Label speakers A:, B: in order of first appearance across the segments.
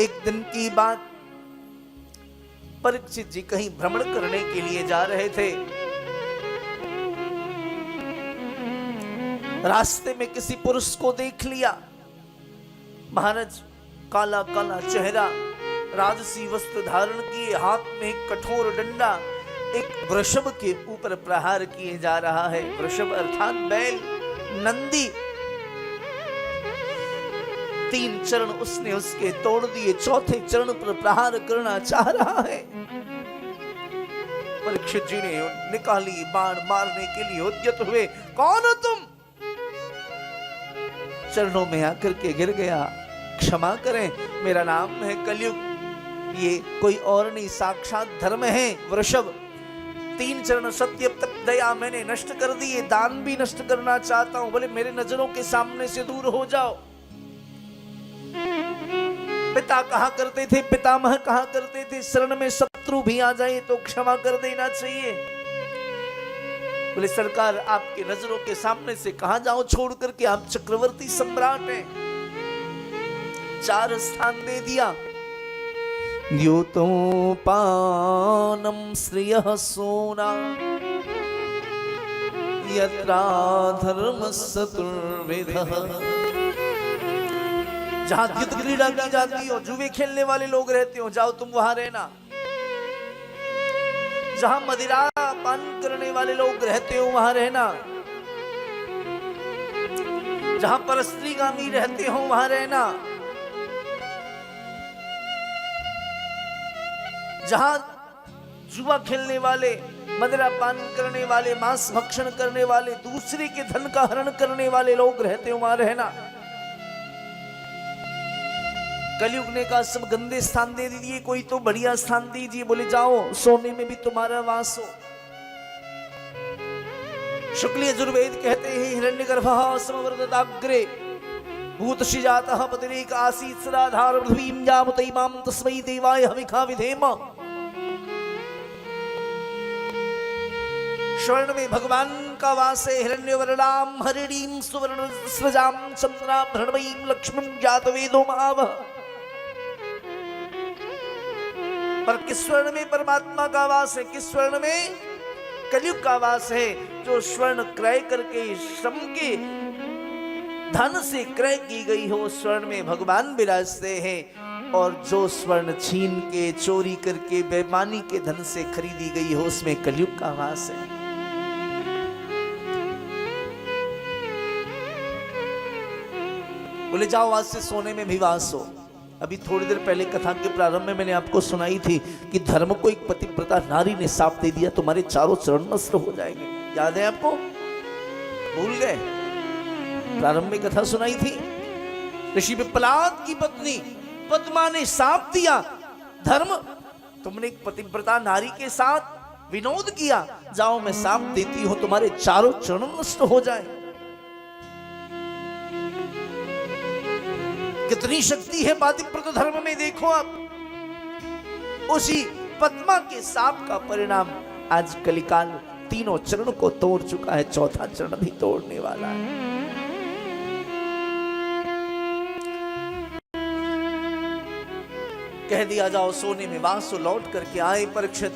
A: एक दिन की बात, परीक्षित जी कहीं भ्रमण करने के लिए जा रहे थे। रास्ते में किसी पुरुष को देख लिया। महाराज काला काला चेहरा, राजसी वस्त्र धारण किए, हाथ में एक कठोर डंडा, एक वृषभ के ऊपर प्रहार किए जा रहा है। वृषभ अर्थात बैल, नंदी। 3 चरण उसने उसके तोड़ दिए, चौथे चरण पर प्रहार करना चाह रहा है। परीक्षित जी ने निकाली बाण, मारने के लिए उद्यत हुए। कौन हो तुम? चरणों में आकर के गिर गया। क्षमा करें, मेरा नाम है कलयुग, ये कोई और नहीं, साक्षात धर्म है वृषभ। 3 चरण सत्य तप दया मैंने नष्ट कर दिए, दान भी नष्ट करना चाहता हूं, बोले मेरे नजरों के सामने से दूर हो जाओ। पिता कहा करते थे, पितामह कहा करते थे, शरण में शत्रु भी आ जाए तो क्षमा कर देना चाहिए। बोले सरकार, आपके नजरों के सामने से कहां जाऊं छोड़ करके, आप चक्रवर्ती सम्राट हैं। 4 स्थान दे दिया। द्योतो पानम श्रियः सोना यत्रा धर्मस्य चतुर्विधः। जहां युद्ध क्रीड़ा की जाती हो, जुए खेलने वाले लोग रहते हो, जाओ तुम वहां रहना। जहां मदिरा पान करने वाले लोग रहते हो वहां रहना। जहां परस्त्रीगामी रहते हो वहां रहना। जहां जुआ खेलने वाले, मदिरा पान करने वाले, मांस भक्षण करने वाले, दूसरे के धन का हरण करने वाले लोग रहते हो वहां रहना। कलयुग ने कहा सब गंदे स्थान दे दिए, कोई तो बढ़िया स्थान दीजिए। बोले जाओ, सोने में भी तुम्हारा वास हो। शुक्ल यजुर्वेद कहते हैं हिरण्यगर्भः समवर्तताग्रे भूतषि जातः पतिरेक आसीत् सदाधार पृथ्वीं यामुत इमां तस्मै देवाय हविखा विधेम। स्वर्ण में भगवान का वास है। हिरण्यवर्णाम हरिणीं सुवर्ण स्रजां चंद्रां हृण्मयीं लक्ष्मीं जातवेदो महावः। पर किस स्वर्ण में परमात्मा का वास है? किस स्वर्ण में? कलयुग का वास है। जो स्वर्ण क्रय करके, श्रम के धन से क्रय की गई हो, स्वर्ण में भगवान विराजते हैं। और जो स्वर्ण छीन के, चोरी करके, बेईमानी के धन से खरीदी गई हो, उसमें कलयुग का वास है। बोले जाओ, आज से सोने में भी वास हो। अभी थोड़ी देर पहले कथा के प्रारंभ में मैंने आपको सुनाई थी कि धर्म को एक पतिव्रता नारी ने साफ दे दिया, तुम्हारे चारों चरण नष्ट हो जाएंगे। याद है आपको? भूल गए? प्रारंभ में कथा सुनाई थी। ऋषि पिप्पलाद की पत्नी पद्मा ने साफ दिया, धर्म तुमने एक पतिव्रता नारी के साथ विनोद किया, जाओ मैं साफ देती हूं, तुम्हारे चारों चरण नष्ट हो जाए। कितनी शक्ति है पातिव्रत धर्म में, देखो आप। उसी पद्मा के साप का परिणाम आज कलिकाल 3 चरण को तोड़ चुका है, 4था चरण भी तोड़ने वाला है। कह दिया जाओ सोने में वासु, लौट करके आए। परीक्षित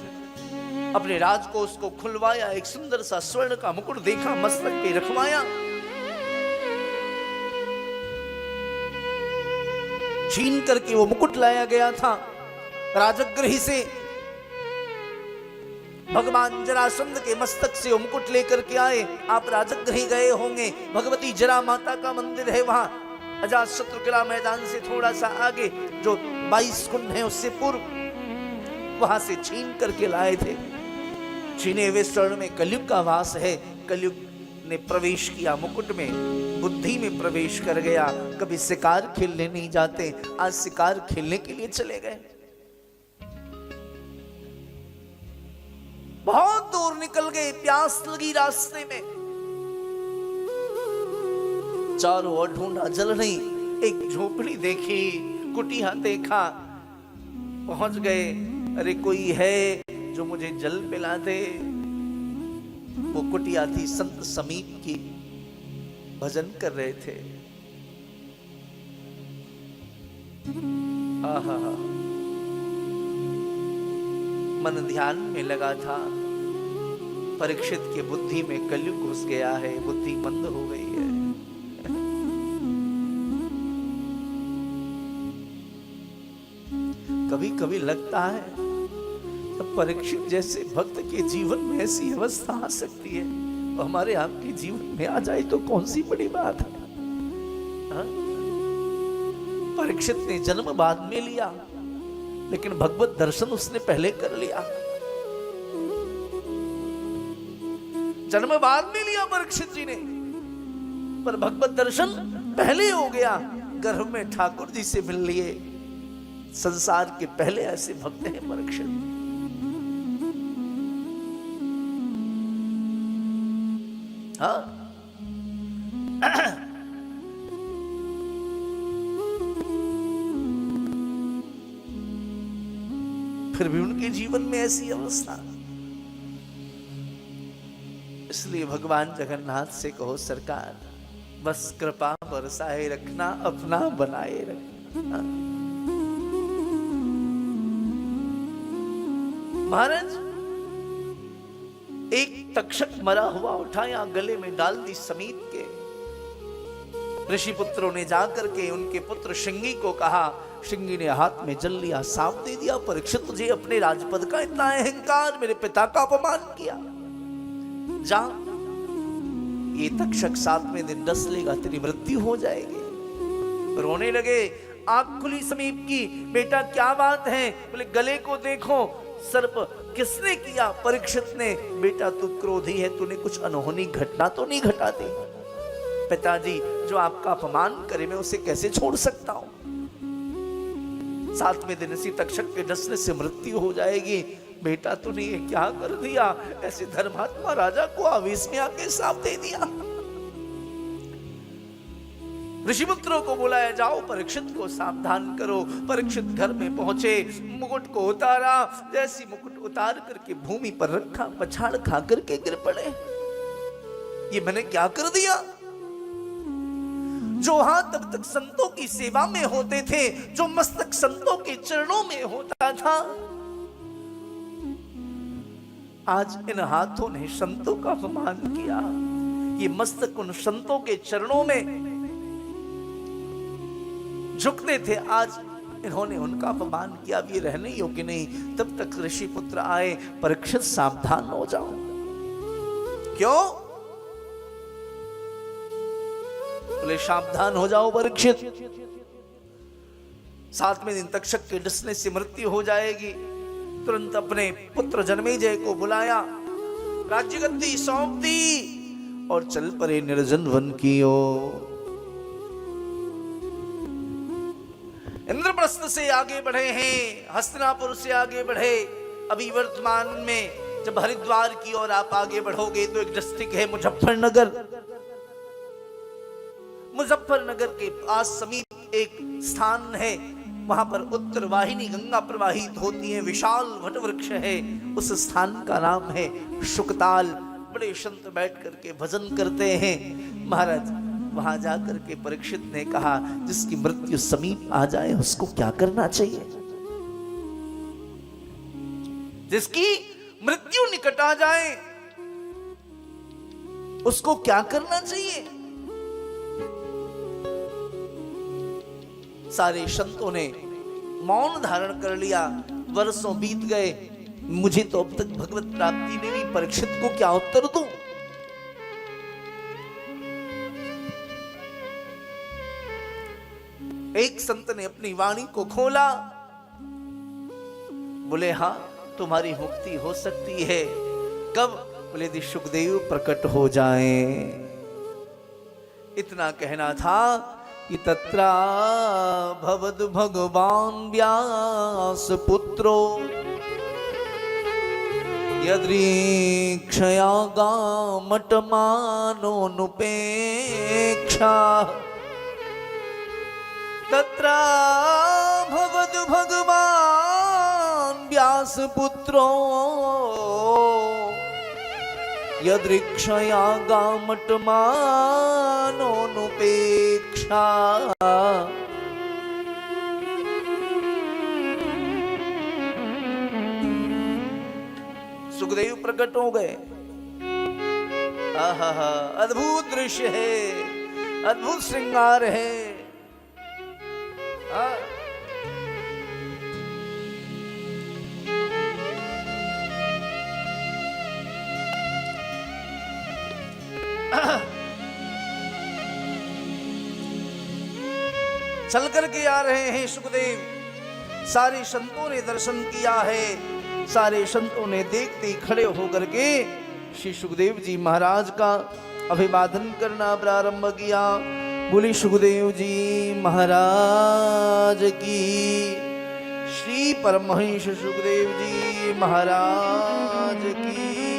A: अपने राज को उसको खुलवाया, एक सुंदर सा स्वर्ण का मुकुट देखा, मस्तक पे रखवाया। छीन करके वो मुकुट लाया गया था राजगृह से। भगवान जरासंध के मस्तक से वो मुकुट लेकर के आए। आप राजगृह गए होंगे, भगवती जरा माता का मंदिर है वहां, अजात शत्रु किला मैदान से थोड़ा सा आगे, जो 22 कुंड है उससे पूर्व, वहां से छीन करके लाए थे। छीने हुए स्वर्ण में कलयुग का वास है। कलयुग ने प्रवेश किया मुकुट में, बुद्धि में प्रवेश कर गया। कभी शिकार खेलने नहीं जाते, आज शिकार खेलने के लिए चले गए। बहुत दूर निकल गए, प्यास लगी रास्ते में, चारों ओर ढूंढा, जल नहीं, एक झोपड़ी देखी, कुटिया देखा, पहुंच गए। अरे कोई है जो मुझे जल पिला दे। वो कुटिया थी संत समीप की, भजन कर रहे थे। आहा, मन ध्यान में लगा था। परीक्षित के बुद्धि में कलयुग घुस गया है, बुद्धि मंद हो गई है। कभी कभी लगता है जब परीक्षित जैसे भक्त के जीवन में ऐसी अवस्था आ सकती है, तो हमारे आपके जीवन में आ जाए तो कौन सी बड़ी बात है। हाँ? परीक्षित ने जन्म बाद में लिया, लेकिन भगवत दर्शन उसने पहले कर लिया। जन्म बाद में लिया परीक्षित जी ने, पर भगवत दर्शन पहले हो गया। गर्भ में ठाकुर जी से मिल लिए। संसार के पहले ऐसे भक्त हैं परीक्षित। हाँ, फिर भी उनके जीवन में ऐसी अवस्था। इसलिए भगवान जगन्नाथ से कहो सरकार, बस कृपा बरसाए रखना, अपना बनाए रखना। महाराज, एक तक्षक मरा हुआ उठाया, गले में डाल दी समीप के। ऋषि पुत्रों ने जाकर के उनके पुत्र शिंगी को कहा, शिंगी ने हाथ में जल लिया, सांप दे दिया। परीक्षित, तुझे अपने राजपद का इतना अहंकार, मेरे पिता का अपमान किया, जा ये तक्षक 7वें दिन डस लेगा, तेरी मृत्यु हो जाएगी। रोने लगे, आंख खुली समीप की, बेटा क्या बात है? बोले गले को देखो, सर्प किसने किया? परीक्षित ने। बेटा तू क्रोधी है, तूने कुछ अनहोनी घटना तो नहीं घटा दी? पिताजी, जो आपका अपमान करे मैं उसे कैसे छोड़ सकता हूं? 7वें दिन इसी तक्षक के डसने से मृत्यु हो जाएगी। बेटा तूने ये क्या कर दिया? ऐसे धर्मात्मा राजा को आवेश में आके साफ दे दिया। ऋषिपुत्रों को बुलाया, जाओ परीक्षित को सावधान करो। परीक्षित घर में पहुंचे, मुकुट को उतारा। जैसी मुकुट उतार करके भूमि पर रखा, पछाड़ खा करके गिर पड़े। ये मैंने क्या कर दिया? जो हाथ तब तक संतों की सेवा में होते थे, जो मस्तक संतों के चरणों में होता था, आज इन हाथों ने संतों का अपमान किया। ये मस्तक उन संतों के चरणों में झुकते थे, आज इन्होंने उनका अपमान किया। अब ये रहने योग्य नहीं। तब तक ऋषि पुत्र आए, परीक्षित सावधान हो जाओ। क्यों? बोले सावधान हो जाओ परीक्षित, 7वें दिन तक्षक के डसने से मृत्यु हो जाएगी। तुरंत अपने पुत्र जन्मेजय को बुलाया, राज्य गद्दी सौंप दी और चल पड़े निर्जन वन की ओर। इंद्रप्रस्थ से आगे बढ़े हैं, हस्तिनापुर से आगे बढ़े। अभी वर्तमान में जब हरिद्वार की ओर आप आगे बढ़ोगे तो एक डिस्ट्रिक्ट है मुजफ्फरनगर। मुजफ्फरनगर के पास समीप एक स्थान है, वहां पर उत्तर वाहिनी गंगा प्रवाहित होती है, विशाल वट वृक्ष है। उस स्थान का नाम है शुकताल। बड़े संत बैठ करके भजन करते हैं। महाराज, वहां जाकर के परीक्षित ने कहा, जिसकी मृत्यु समीप आ जाए उसको क्या करना चाहिए? जिसकी मृत्यु निकट आ जाए उसको क्या करना चाहिए? सारे संतों ने मौन धारण कर लिया। वर्षों बीत गए, मुझे तो अब तक भगवत प्राप्ति नहीं हुई, परीक्षित को क्या उत्तर दूं? एक संत ने अपनी वाणी को खोला, बोले हाँ तुम्हारी मुक्ति हो सकती है। कब? बोले यदि सुखदेव प्रकट हो जाएं। इतना कहना था कि तत्रा भवद भगवान व्यास पुत्रो यदृक्षया गामटमानोनुपेक्षा तत्रा भवद भगवान व्यास पुत्रो यदृक्षया गामटमानोनुपेक्षा। सुखदेव प्रकट हो गए। आहा, अद्भुत दृश्य है, अद्भुत श्रृंगार है। चल करके आ रहे हैं सुखदेव। सारे संतों ने दर्शन किया है, सारे संतों ने देखते ही खड़े होकर के श्री सुखदेव जी महाराज का अभिवादन करना प्रारंभ किया। बोले सुखदेव जी महाराज की, श्री परमहंस सुखदेव जी महाराज की।